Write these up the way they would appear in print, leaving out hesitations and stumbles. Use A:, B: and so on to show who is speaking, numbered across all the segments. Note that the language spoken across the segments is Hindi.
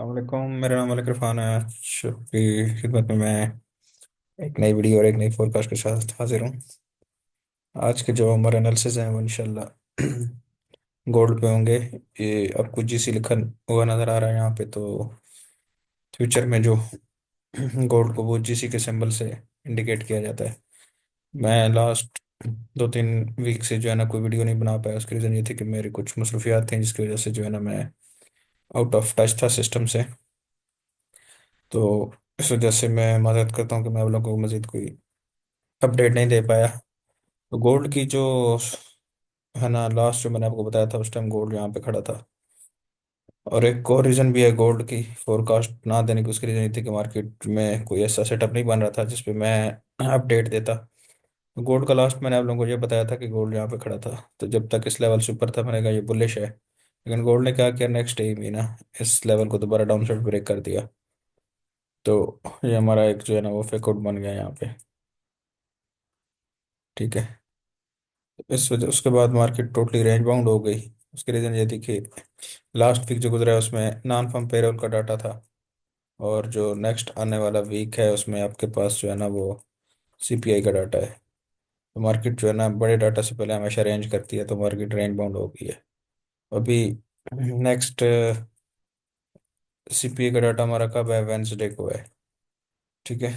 A: वालेकुम। मेरा नाम मलिक इरफान है। आज आपकी खिदमत में मैं एक नई वीडियो और एक नई फोरकास्ट के साथ हाजिर हूँ। आज के जो हमारे एनालिसिस हैं वो इंशाल्लाह गोल्ड पे होंगे। ये आपको जीसी लिखा हुआ नज़र आ रहा है यहाँ पे, तो फ्यूचर में जो गोल्ड को वो जीसी के सिंबल से इंडिकेट किया जाता है। मैं लास्ट 2-3 वीक से जो है ना कोई वीडियो नहीं बना पाया। उसकी रीज़न ये थी कि मेरी कुछ मसरूफियात थी, जिसकी वजह से जो है ना मैं आउट ऑफ टच था सिस्टम से। तो इस वजह से मैं मदद करता हूँ कि मैं आप लोगों को मज़ीद कोई अपडेट नहीं दे पाया। तो गोल्ड की जो है ना, लास्ट जो मैंने आपको बताया था उस टाइम गोल्ड यहाँ पे खड़ा था। और एक और रीज़न भी है गोल्ड की फोरकास्ट ना देने की। उसकी रीज़न ये थी कि मार्केट में कोई ऐसा सेटअप नहीं बन रहा था जिसपे मैं अपडेट देता। गोल्ड का लास्ट मैंने आप लोगों को ये बताया था कि गोल्ड यहाँ पे खड़ा था, तो जब तक इस लेवल से ऊपर था मैंने कहा ये बुलिश है। लेकिन गोल्ड ने क्या किया, नेक्स्ट डे ही ना इस लेवल को दोबारा डाउन साइड ब्रेक कर दिया। तो ये हमारा एक जो है ना वो फेकआउट बन गया यहाँ पे। ठीक है। इस वजह उसके बाद मार्केट टोटली रेंज बाउंड हो गई। उसकी रीज़न ये थी कि लास्ट वीक जो गुजरा है उसमें नॉन फर्म पेरोल का डाटा था, और जो नेक्स्ट आने वाला वीक है उसमें आपके पास जो है ना वो सीपीआई का डाटा है। तो मार्केट जो है ना बड़े डाटा से पहले हमेशा रेंज करती है, तो मार्केट रेंज बाउंड हो गई है। अभी नेक्स्ट सीपीआई का डाटा हमारा कब है, वेंसडे को है। ठीक है।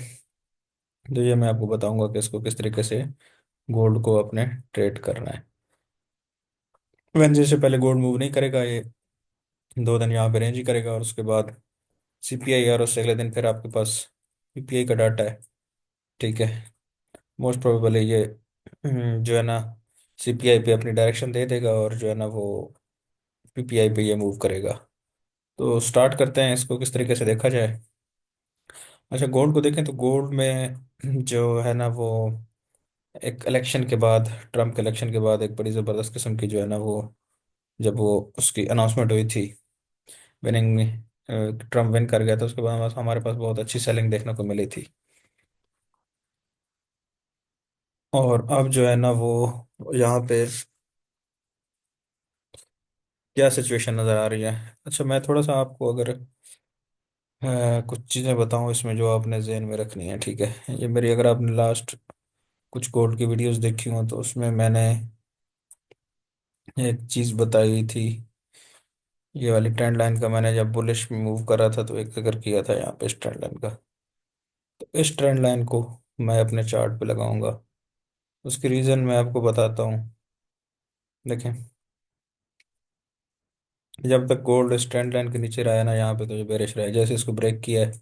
A: तो ये मैं आपको बताऊंगा कि इसको किस तरीके से गोल्ड को अपने ट्रेड करना है। वेंसडे से पहले गोल्ड मूव नहीं करेगा ये, 2 दिन यहाँ पे रेंज ही करेगा, और उसके बाद सीपीआई, और उससे अगले दिन फिर आपके पास पीपीआई का डाटा है। ठीक है। मोस्ट प्रोबेबली ये जो है ना सीपीआई पे अपनी डायरेक्शन दे देगा, और जो है ना वो पीपीआई पे ये मूव करेगा। तो स्टार्ट करते हैं इसको किस तरीके से देखा जाए। अच्छा, गोल्ड को देखें तो गोल्ड में जो है ना वो एक इलेक्शन के बाद, ट्रम्प के इलेक्शन के बाद एक बड़ी ज़बरदस्त किस्म की जो है ना वो, जब वो उसकी अनाउंसमेंट हुई थी विनिंग, ट्रम्प विन कर गया था, उसके बाद हमारे पास बहुत अच्छी सेलिंग देखने को मिली थी। और अब जो है ना वो यहाँ पे क्या सिचुएशन नज़र आ रही है। अच्छा, मैं थोड़ा सा आपको अगर कुछ चीज़ें बताऊँ इसमें जो आपने जहन में रखनी है। ठीक है। ये मेरी, अगर आपने लास्ट कुछ गोल्ड की वीडियोस देखी हो तो उसमें मैंने एक चीज़ बताई थी। ये वाली ट्रेंड लाइन का मैंने जब बुलिश मूव करा था तो एक जिक्र किया था यहाँ पे इस ट्रेंड लाइन का। तो इस ट्रेंड लाइन को मैं अपने चार्ट पे लगाऊंगा। उसकी रीज़न मैं आपको बताता हूँ। देखें, जब तक गोल्ड इस ट्रेंड लाइन के नीचे रहा है ना यहाँ पे, तो ये बेरिश रहा है। जैसे इसको ब्रेक किया है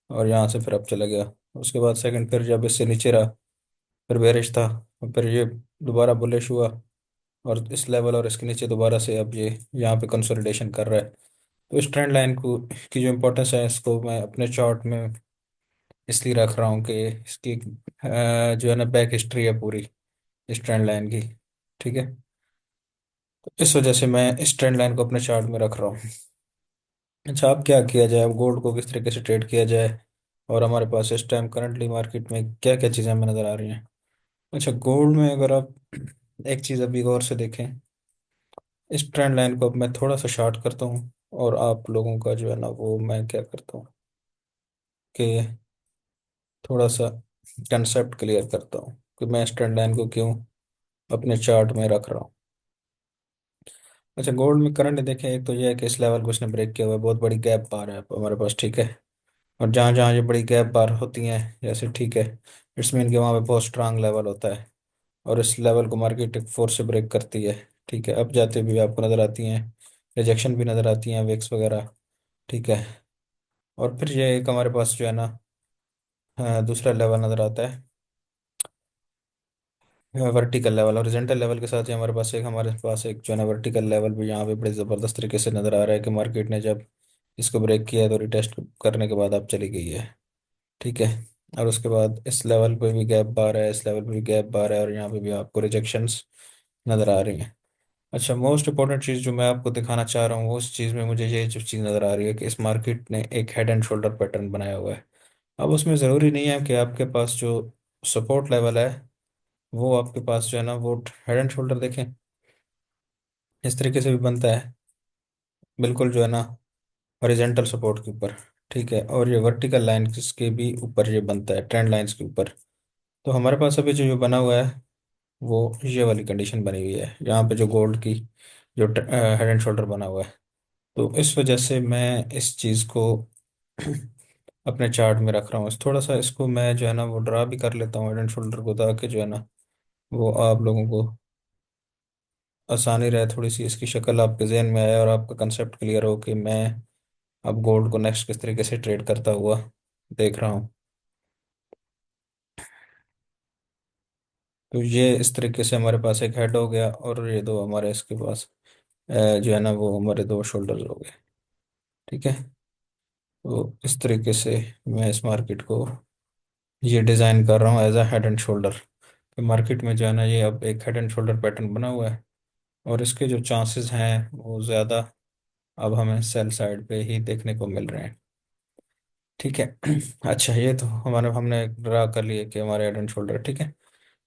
A: और यहाँ से फिर अब चला गया, उसके बाद सेकंड फिर जब इससे नीचे रहा फिर बेरिश था, और फिर ये दोबारा बुलिश हुआ, और इस लेवल और इसके नीचे दोबारा से अब ये यहाँ पे कंसोलिडेशन कर रहा है। तो इस ट्रेंड लाइन को की जो इम्पोर्टेंस है, इसको मैं अपने चार्ट में इसलिए रख रहा हूँ कि इसकी जो है ना बैक हिस्ट्री है पूरी इस ट्रेंड लाइन की। ठीक है। तो इस वजह से मैं इस ट्रेंड लाइन को अपने चार्ट में रख रहा हूँ। अच्छा, अब क्या किया जाए, अब गोल्ड को किस तरीके से ट्रेड किया जाए, और हमारे पास इस टाइम करंटली मार्केट में क्या क्या चीज़ें हमें नज़र आ रही हैं। अच्छा, गोल्ड में अगर आप एक चीज़ अभी गौर से देखें, इस ट्रेंड लाइन को अब मैं थोड़ा सा शार्ट करता हूँ, और आप लोगों का जो है ना वो मैं क्या करता हूँ कि थोड़ा सा कंसेप्ट क्लियर करता हूँ कि मैं इस ट्रेंड लाइन को क्यों अपने चार्ट में रख रहा हूँ। अच्छा, गोल्ड में करंट देखें, एक तो ये है कि इस लेवल को इसने ब्रेक किया हुआ है, बहुत बड़ी गैप बार है हमारे पास। ठीक है। और जहाँ जहाँ ये बड़ी गैप बार होती हैं जैसे, ठीक है, इट्स मीन कि वहाँ पे बहुत स्ट्रांग लेवल होता है, और इस लेवल को मार्केट एक फोर्स से ब्रेक करती है। ठीक है। अब जाते भी आपको नज़र आती हैं, रिजेक्शन भी नज़र आती हैं, विक्स वगैरह। ठीक है। और फिर ये एक हमारे पास जो है ना दूसरा लेवल नज़र आता है, वर्टिकल लेवल। हॉरिजॉन्टल लेवल के साथ ही हमारे पास एक जो है ना वर्टिकल लेवल भी यहाँ पे बड़े ज़बरदस्त तरीके से नज़र आ रहा है कि मार्केट ने जब इसको ब्रेक किया है तो रिटेस्ट करने के बाद अब चली गई है। ठीक है। और उसके बाद इस लेवल पे भी गैप बार है, इस लेवल पे भी गैप बार है, और यहाँ पे भी आपको रिजेक्शंस नज़र आ रही हैं। अच्छा, मोस्ट इंपॉर्टेंट चीज़ जो मैं आपको दिखाना चाह रहा हूँ उस चीज़ में मुझे ये जो चीज़ नज़र आ रही है कि इस मार्केट ने एक हेड एंड शोल्डर पैटर्न बनाया हुआ है। अब उसमें ज़रूरी नहीं है कि आपके पास जो सपोर्ट लेवल है वो आपके पास जो है ना वो हेड एंड शोल्डर देखें इस तरीके से भी बनता है, बिल्कुल जो है ना हॉरिजेंटल सपोर्ट के ऊपर। ठीक है, और ये वर्टिकल लाइन के भी ऊपर ये बनता है, ट्रेंड लाइंस के ऊपर। तो हमारे पास अभी जो बना हुआ है वो ये वाली कंडीशन बनी हुई है, यहाँ पे जो गोल्ड की जो हेड एंड शोल्डर बना हुआ है। तो इस वजह से मैं इस चीज़ को अपने चार्ट में रख रहा हूँ। थोड़ा सा इसको मैं जो है ना वो ड्रा भी कर लेता हूँ हेड एंड शोल्डर को, ताकि जो है ना वो आप लोगों को आसानी रहे, थोड़ी सी इसकी शक्ल आपके जहन में आए और आपका कंसेप्ट क्लियर हो कि मैं अब गोल्ड को नेक्स्ट किस तरीके से ट्रेड करता हुआ देख रहा हूँ। तो ये इस तरीके से हमारे पास एक हेड हो गया, और ये दो हमारे इसके पास जो है ना वो हमारे दो शोल्डर्स हो गए। ठीक है, तो इस तरीके से मैं इस मार्केट को ये डिज़ाइन कर रहा हूँ as a head and shoulder. तो मार्केट में जो है ना ये अब एक हेड एंड शोल्डर पैटर्न बना हुआ है, और इसके जो चांसेस हैं वो ज़्यादा अब हमें सेल साइड पे ही देखने को मिल रहे हैं। ठीक है। अच्छा, ये तो हमारे हमने ड्रा कर लिए कि हमारे हेड एंड शोल्डर। ठीक है,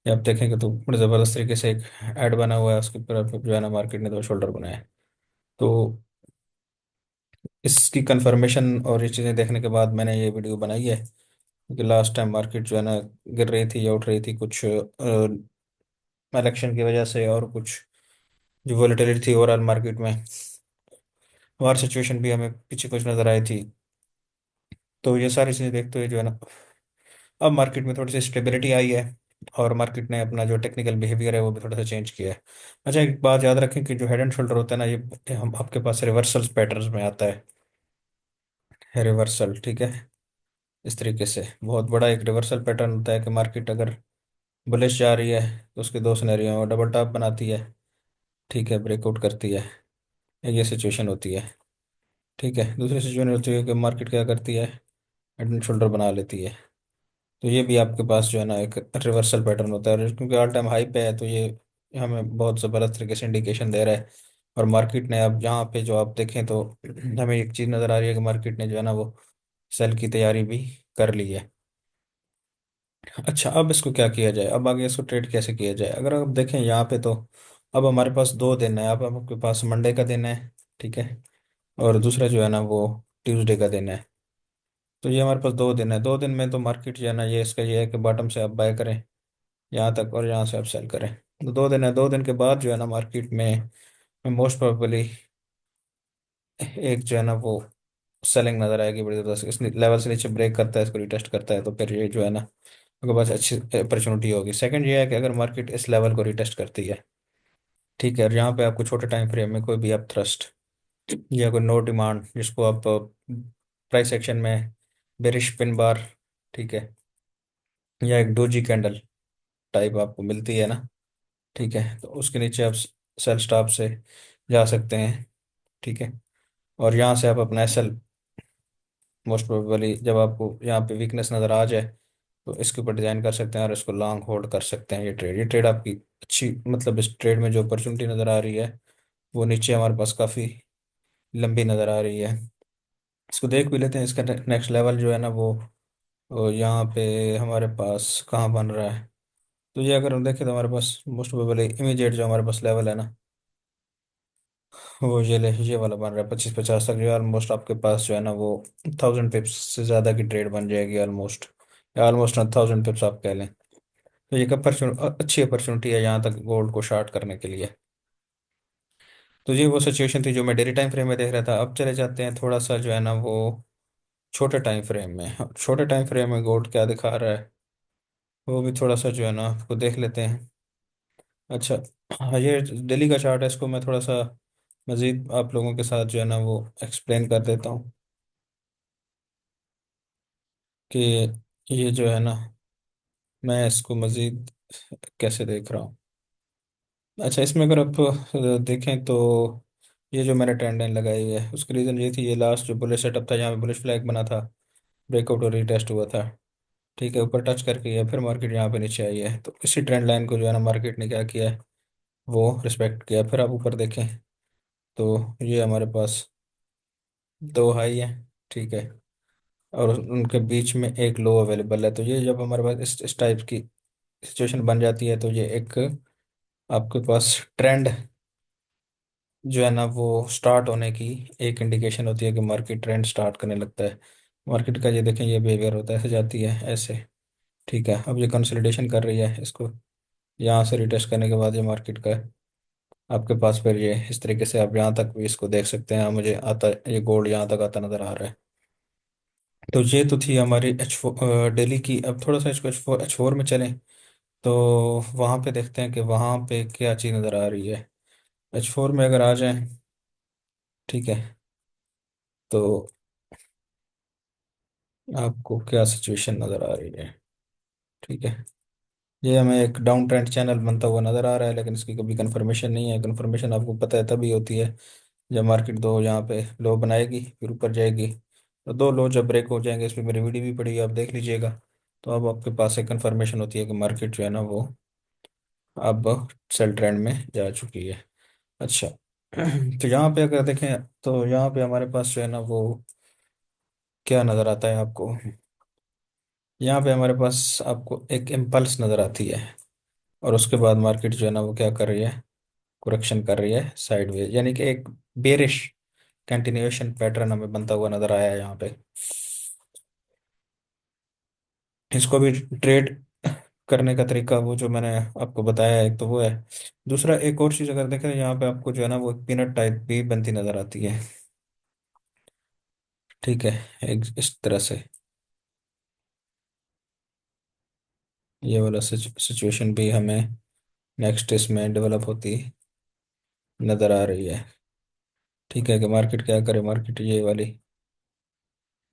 A: ये आप देखेंगे तो बड़े ज़बरदस्त तरीके से एक ऐड बना हुआ है, उसके ऊपर जो है ना मार्केट ने दो शोल्डर बनाए हैं। तो इसकी कंफर्मेशन और ये चीज़ें देखने के बाद मैंने ये वीडियो बनाई है, क्योंकि लास्ट टाइम मार्केट जो है ना गिर रही थी या उठ रही थी, कुछ इलेक्शन की वजह से, और कुछ जो वॉलेटिलिटी थी ओवरऑल मार्केट में, वार सिचुएशन भी हमें पीछे कुछ नज़र आई थी। तो ये सारी चीज़ें देखते हुए जो है ना अब मार्केट में थोड़ी सी स्टेबिलिटी आई है, और मार्केट ने अपना जो टेक्निकल बिहेवियर है वो भी थोड़ा सा चेंज किया है। अच्छा, एक बात याद रखें कि जो हेड एंड शोल्डर होता है ना, ये हम आपके पास रिवर्सल पैटर्न्स में आता है रिवर्सल। ठीक है, इस तरीके से बहुत बड़ा एक रिवर्सल पैटर्न होता है कि मार्केट अगर बुलिश जा रही है तो उसके दो सिनेरियो में डबल टॉप बनाती है। ठीक है, ब्रेकआउट करती है, ये सिचुएशन होती है। ठीक है, दूसरी सिचुएशन होती है कि मार्केट क्या करती है, हेड एंड शोल्डर बना लेती है। तो ये भी आपके पास जो है ना एक रिवर्सल पैटर्न होता है, और क्योंकि ऑल टाइम हाई पे है तो ये हमें बहुत ज़बरदस्त तरीके से इंडिकेशन दे रहा है। और मार्केट ने अब यहाँ पे जो आप देखें तो हमें एक चीज़ नज़र आ रही है कि मार्केट ने जो है ना वो सेल की तैयारी भी कर ली है। अच्छा, अब इसको क्या किया जाए, अब आगे इसको ट्रेड कैसे किया जाए? अगर आप देखें यहाँ पे तो अब हमारे पास दो दिन है। अब आपके पास मंडे का दिन है, ठीक है, और दूसरा जो है ना वो ट्यूसडे का दिन है। तो ये हमारे पास दो दिन है। दो दिन में तो मार्केट जो है ना ये इसका ये है कि बॉटम से आप बाय करें यहाँ तक, और यहाँ से आप सेल करें। तो दो दिन है, दो दिन के बाद जो है ना मार्केट में मोस्ट प्रोबेबली एक जो है ना वो सेलिंग नजर आएगी बड़ी ज़बरदस्त। इस लेवल से नीचे ब्रेक करता है, इसको रिटेस्ट करता है, तो फिर ये जो है ना आपके पास अच्छी अपॉर्चुनिटी होगी। सेकंड ये है कि अगर मार्केट इस लेवल को रिटेस्ट करती है, ठीक है, और यहाँ पे आपको छोटे टाइम फ्रेम में कोई भी आप थ्रस्ट या कोई नो डिमांड, जिसको आप प्राइस एक्शन में बेरिश पिन बार, ठीक है, या एक डोजी कैंडल टाइप आपको मिलती है ना, ठीक है, तो उसके नीचे आप सेल स्टॉप से जा सकते हैं। ठीक है, और यहाँ से आप अपना एसएल मोस्ट प्रोबेबली जब आपको यहाँ पे वीकनेस नज़र आ जाए तो इसके ऊपर डिज़ाइन कर सकते हैं, और इसको लॉन्ग होल्ड कर सकते हैं। ये ट्रेड आपकी अच्छी, मतलब इस ट्रेड में जो अपॉर्चुनिटी नज़र आ रही है वो नीचे हमारे पास काफ़ी लंबी नज़र आ रही है। इसको देख भी लेते हैं, इसका नेक्स्ट लेवल जो है ना वो यहाँ पे हमारे पास कहाँ बन रहा है। तो ये अगर हम देखें तो हमारे पास मोस्ट प्रोबेबली इमीडिएट जो हमारे पास लेवल है ना वो ये वाला बन रहा है 25-50 तक, जो ऑलमोस्ट आपके पास जो है ना वो 1000 पिप्स से ज़्यादा की ट्रेड बन जाएगी ऑलमोस्ट, या ऑलमोस्ट 1000 पिप्स आप कह लें। तो ये एक अच्छी अपॉर्चुनिटी है यहाँ तक गोल्ड को शॉर्ट करने के लिए। तो ये वो सिचुएशन थी जो मैं डेली टाइम फ्रेम में देख रहा था। अब चले जाते हैं थोड़ा सा जो है ना वो छोटे टाइम फ्रेम में। छोटे टाइम फ्रेम में गोल्ड क्या दिखा रहा है वो भी थोड़ा सा जो है ना आपको देख लेते हैं। अच्छा, हाँ, ये डेली का चार्ट है, इसको मैं थोड़ा सा मज़ीद आप लोगों के साथ जो है ना वो एक्सप्लेन कर देता हूँ कि ये जो है ना मैं इसको मज़ीद कैसे देख रहा हूँ। अच्छा, इसमें अगर आप देखें तो ये जो मैंने ट्रेंड लाइन लगाई हुई है उसकी रीज़न ये थी, ये लास्ट जो बुलिश सेटअप था यहाँ पे बुलिश फ्लैग बना था, ब्रेकआउट और रीटेस्ट हुआ था। ठीक है, ऊपर टच करके या फिर मार्केट यहाँ पे नीचे आई है, तो इसी ट्रेंड लाइन को जो है ना मार्केट ने क्या किया है वो रिस्पेक्ट किया। फिर आप ऊपर देखें तो ये हमारे पास दो हाई है, ठीक है, और उनके बीच में एक लो अवेलेबल है। तो ये जब हमारे पास इस टाइप की सिचुएशन बन जाती है तो ये एक आपके पास ट्रेंड जो है ना वो स्टार्ट होने की एक इंडिकेशन होती है कि मार्केट ट्रेंड स्टार्ट करने लगता है। मार्केट का ये देखें, ये बिहेवियर होता है, ऐसे जाती है ऐसे। ठीक है, अब ये कंसोलिडेशन कर रही है, इसको यहाँ से रिटेस्ट करने के बाद ये मार्केट का आपके पास फिर ये इस तरीके से आप यहाँ तक भी इसको देख सकते हैं। मुझे आता, ये गोल्ड यहाँ तक आता नज़र आ रहा है। तो ये तो थी हमारी डेली की। अब थोड़ा सा इसको H4 में चलें, तो वहाँ पे देखते हैं कि वहाँ पे क्या चीज़ नज़र आ रही है। H4 में अगर आ जाएं, ठीक है, तो आपको क्या सिचुएशन नज़र आ रही है। ठीक है, ये हमें एक डाउन ट्रेंड चैनल बनता हुआ नज़र आ रहा है, लेकिन इसकी कभी कंफर्मेशन नहीं है। कंफर्मेशन आपको पता है तभी होती है जब मार्केट दो यहाँ पे लो बनाएगी, फिर ऊपर जाएगी। तो दो लो जब ब्रेक हो जाएंगे, इस पर मेरी वीडियो भी पड़ी है, आप देख लीजिएगा। तो अब आपके पास एक कंफर्मेशन होती है कि मार्केट जो है ना वो अब सेल ट्रेंड में जा चुकी है। अच्छा तो यहाँ पे अगर देखें, तो यहाँ पे हमारे पास जो है ना वो क्या नज़र आता है आपको। यहाँ पे हमारे पास आपको एक इम्पल्स नज़र आती है, और उसके बाद मार्केट जो है ना वो क्या कर रही है, करेक्शन कर रही है साइडवेज, यानी कि एक बेरिश कंटिन्यूएशन पैटर्न हमें बनता हुआ नज़र आया है यहाँ पे। इसको भी ट्रेड करने का तरीका वो जो मैंने आपको बताया है, एक तो वो है। दूसरा एक और चीज़ अगर देखें, यहाँ पे आपको जो है ना वो पीनट टाइप भी बनती नज़र आती है। ठीक है, एक इस तरह से ये वाला सिचुएशन भी हमें नेक्स्ट इसमें डेवलप होती नज़र आ रही है। ठीक है, कि मार्केट क्या करे, मार्केट ये वाली,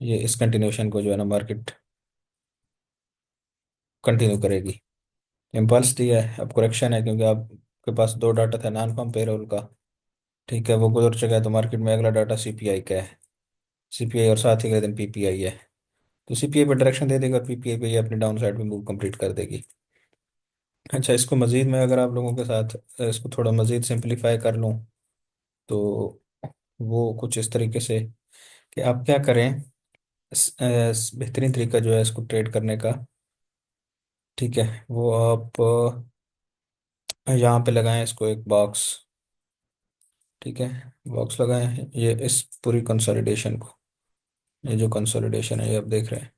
A: ये इस कंटिन्यूशन को जो है ना मार्केट कंटिन्यू करेगी। इम्पल्स दिया है, अब करेक्शन है, क्योंकि आपके पास दो डाटा था नॉन फॉर्म पेरोल का। ठीक है, वो गुजर चुका है, तो मार्केट में अगला डाटा सीपीआई का है। सीपीआई और साथ ही अगले दिन पीपीआई है। तो सीपीआई पे डायरेक्शन दे देगा और पीपीआई पे ये अपनी डाउन साइड में मूव कंप्लीट कर देगी। अच्छा, इसको मजीद मैं अगर आप लोगों के साथ इसको थोड़ा मजीद सिंपलीफाई कर लूँ, तो वो कुछ इस तरीके से कि आप क्या करें। बेहतरीन तरीका जो है इसको ट्रेड करने का, ठीक है, वो आप यहाँ पे लगाएं इसको एक बॉक्स। ठीक है, बॉक्स लगाएं ये इस पूरी कंसोलिडेशन को, ये जो कंसोलिडेशन है ये आप देख रहे हैं।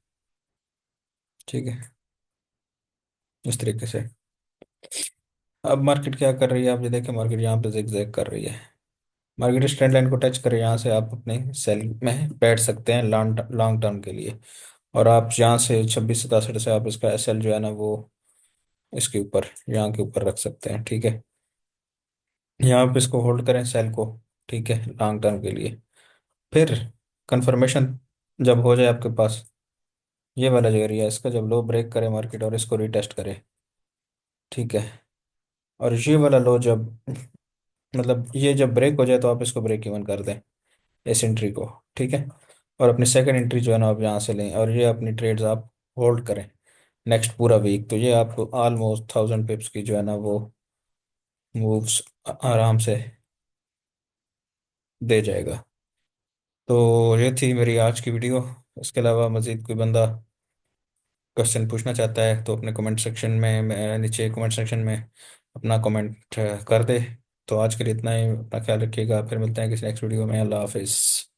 A: ठीक है, इस तरीके से अब मार्केट क्या कर रही है, आप ये देखें, मार्केट यहाँ पे जिगजैग कर रही है। मार्केट इस ट्रेंड लाइन को टच करे, यहाँ से आप अपने सेल में बैठ सकते हैं लॉन्ग लॉन्ग टर्म के लिए। और आप यहाँ से 26 67 से आप इसका एसएल जो है ना वो इसके ऊपर, यहाँ के ऊपर रख सकते हैं। ठीक है, यहाँ पे इसको होल्ड करें सेल को, ठीक है, लॉन्ग टर्म के लिए। फिर कंफर्मेशन जब हो जाए आपके पास, ये वाला जो एरिया है इसका जब लो ब्रेक करे मार्केट और इसको रिटेस्ट करे, ठीक है, और ये वाला लो जब, मतलब ये जब ब्रेक हो जाए, तो आप इसको ब्रेक इवन कर दें इस एंट्री को। ठीक है, और अपनी सेकंड एंट्री जो है ना आप यहाँ से लें, और ये अपनी ट्रेड्स आप होल्ड करें नेक्स्ट पूरा वीक। तो ये आपको ऑलमोस्ट 1000 पिप्स की जो है ना वो मूव्स आराम से दे जाएगा। तो ये थी मेरी आज की वीडियो। इसके अलावा मज़ीद कोई बंदा क्वेश्चन पूछना चाहता है तो अपने कमेंट सेक्शन में, नीचे कमेंट सेक्शन में अपना कमेंट कर दे। तो आज के लिए इतना ही, अपना ख्याल रखिएगा, फिर मिलते हैं किसी नेक्स्ट वीडियो में। अल्लाह हाफिज़।